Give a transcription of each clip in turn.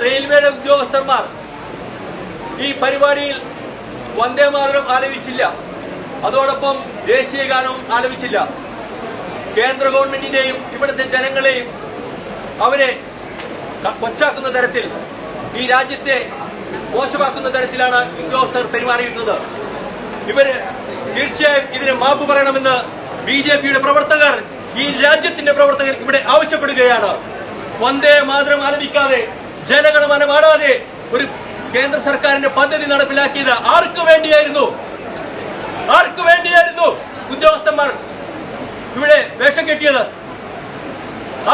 റെയിൽവേയുടെ ഉദ്യോഗസ്ഥന്മാർ ഈ പരിപാടിയിൽ വന്ദേ മാതരം ആലപിച്ചില്ല, അതോടൊപ്പം ദേശീയ ഗാനവും ആലപിച്ചില്ല. കേന്ദ്ര ഗവൺമെന്റിന്റെയും ഇവിടുത്തെ ജനങ്ങളെയും അവരെ കൊച്ചാക്കുന്ന തരത്തിൽ, ഈ രാജ്യത്തെ മോശമാക്കുന്ന തരത്തിലാണ് ഉദ്യോഗസ്ഥർ പെരുമാറിയിട്ടുള്ളത്. ഇവര് തീർച്ചയായും ഇതിനെ മാപ്പ് പറയണമെന്ന് ബിജെപിയുടെ പ്രവർത്തകർ, ഈ രാജ്യത്തിന്റെ പ്രവർത്തകർ ഇവിടെ ആവശ്യപ്പെടുകയാണ്. വന്ദേ മാതരം ആലപിക്കാതെ, ജനഗണമന പാടാതെ ഒരു കേന്ദ്ര സർക്കാരിന്റെ പദ്ധതി നടപ്പിലാക്കിയത് ആർക്കു വേണ്ടിയായിരുന്നു? ആർക്കു വേണ്ടിയായിരുന്നു ഉദ്യോഗസ്ഥന്മാർ ഇവിടെ വേഷം കെട്ടിയത്?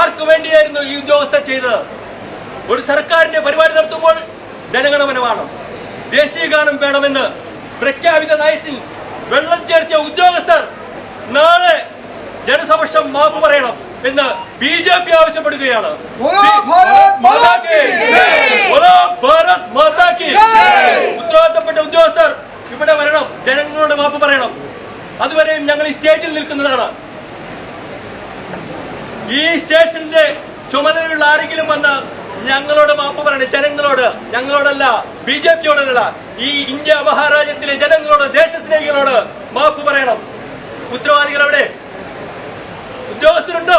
ആർക്കു വേണ്ടിയായിരുന്നു ഈ ഉദ്യോഗസ്ഥർ ചെയ്തത്? ഒരു സർക്കാരിന്റെ പരിപാടി നടത്തുമ്പോൾ ജനഗണമന വേണം, ദേശീയ ഗാനം വേണമെന്ന് പ്രഖ്യാപിത നയത്തിൽ വെള്ളം ചേർത്തിയ ഉദ്യോഗസ്ഥർ നാളെ ജനസമക്ഷം മാപ്പ് പറയണം എന്ന് ബിജെപി ആവശ്യപ്പെടുകയാണ്. ഉത്തരവാദിത്തപ്പെട്ട ഉദ്യോഗസ്ഥർ ഇവിടെ വരണം, ജനങ്ങളോട് മാപ്പ് പറയണം. അതുവരെയും ഞങ്ങൾ ഈ സ്റ്റേജിൽ നിൽക്കുന്നതാണ്. ഈ സ്റ്റേഷന്റെ ചുമതലയുള്ള ആരെങ്കിലും വന്ന് ഞങ്ങളോട് മാപ്പ് പറയണം, ജനങ്ങളോട്, ഞങ്ങളോടല്ല, ബിജെപിയോടല്ല, ഈ ഇന്ത്യ മഹാരാജ്യത്തിലെ ജനങ്ങളോട്, ദേശസ്നേഹികളോട് മാപ്പ് പറയണം. ഉത്തരവാദികൾ എവിടെ? ഉദ്യോഗസ്ഥരുണ്ടോ?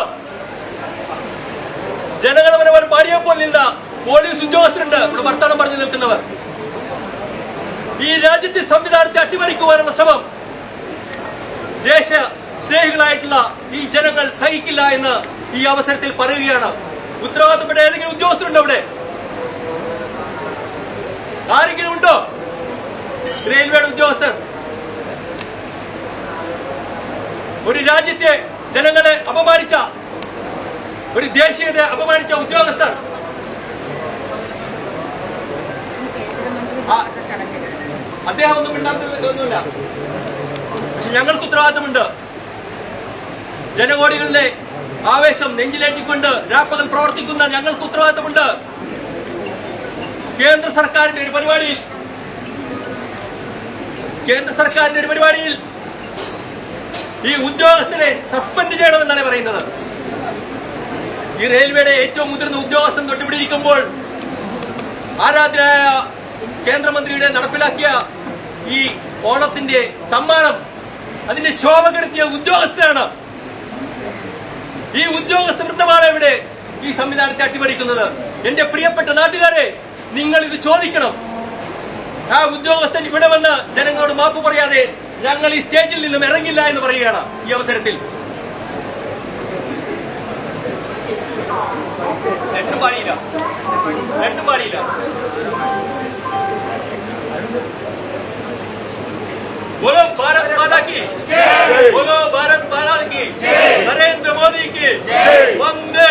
ജനഗണമന പാടിയപ്പോൾ നിന്ന പോലീസ് ഉദ്യോഗസ്ഥരുണ്ട് ഇവിടെ വർത്തമാനം പറഞ്ഞു നിൽക്കുന്നവർ. ഈ രാജ്യത്തെ സംവിധാനത്തെ അട്ടിമറിക്കുവാനുള്ള ശ്രമം ദേശ സ്നേഹികളായിട്ടുള്ള ഈ ജനങ്ങൾ സഹിക്കില്ല എന്ന് ഈ അവസരത്തിൽ പറയുകയാണ്. ഉത്തരവാദിത്തപ്പെട്ട ഏതെങ്കിലും ഉദ്യോഗസ്ഥരുണ്ടോ ഇവിടെ? ആരെങ്കിലും ഉണ്ടോ? റെയിൽവേയുടെ ഉദ്യോഗസ്ഥർ, ഒരു രാജ്യത്തെ ജനങ്ങളെ അപമാനിച്ച, ഒരു ദേശീയതയെ അപമാനിച്ച ഉദ്യോഗസ്ഥർ, അദ്ദേഹം ഒന്നും മിണ്ടാത്തൊന്നുമില്ല. പക്ഷെ ഞങ്ങൾക്ക് ഉത്തരവാദിത്തമുണ്ട്. ജനകോടികളുടെ ആവേശം നെഞ്ചിലേറ്റിക്കൊണ്ട് രാപ്പകൽ പ്രവർത്തിക്കുന്ന ഞങ്ങൾക്ക് ഉത്തരവാദിത്തമുണ്ട്. കേന്ദ്ര സർക്കാരിന്റെ ഒരു പരിപാടിയിൽ ഈ ഉദ്യോഗസ്ഥരെ സസ്പെൻഡ് ചെയ്യണമെന്നാണ് പറയുന്നത്. ഈ റെയിൽവേയുടെ ഏറ്റവും മുതിർന്ന ഉദ്യോഗസ്ഥൻ തൊട്ടിപ്പിടിയിരിക്കുമ്പോൾ ആരാധനായ കേന്ദ്രമന്ത്രിയുടെ നടപ്പിലാക്കിയ ഈ ഓണത്തിന്റെ സമ്മാനം, അതിന്റെ ശോഭ കെടുത്തിയ ഉദ്യോഗസ്ഥരാണ്. ഈ ഉദ്യോഗസ്ഥ വൃത്തമാണ് ഇവിടെ ഈ സംവിധാനത്തെ അട്ടിമറിക്കുന്നത്. എന്റെ പ്രിയപ്പെട്ട നാട്ടുകാരെ, നിങ്ങൾ ഇത് ചോദിക്കണം. ആ ഉദ്യോഗസ്ഥൻ ഇവിടെ വന്ന് ജനങ്ങളോട് മാപ്പ് പറയാതെ ഞങ്ങൾ ഈ സ്റ്റേജിൽ നിന്നും ഇറങ്ങില്ല എന്ന് പറയുകയാണ്. ഈ അവസരത്തിൽ രണ്ടും പാടിയില്ല. बोलो भारत माता की जय, बोलो भारत माता की जय, नरेंद्र मोदी की जय, वंदे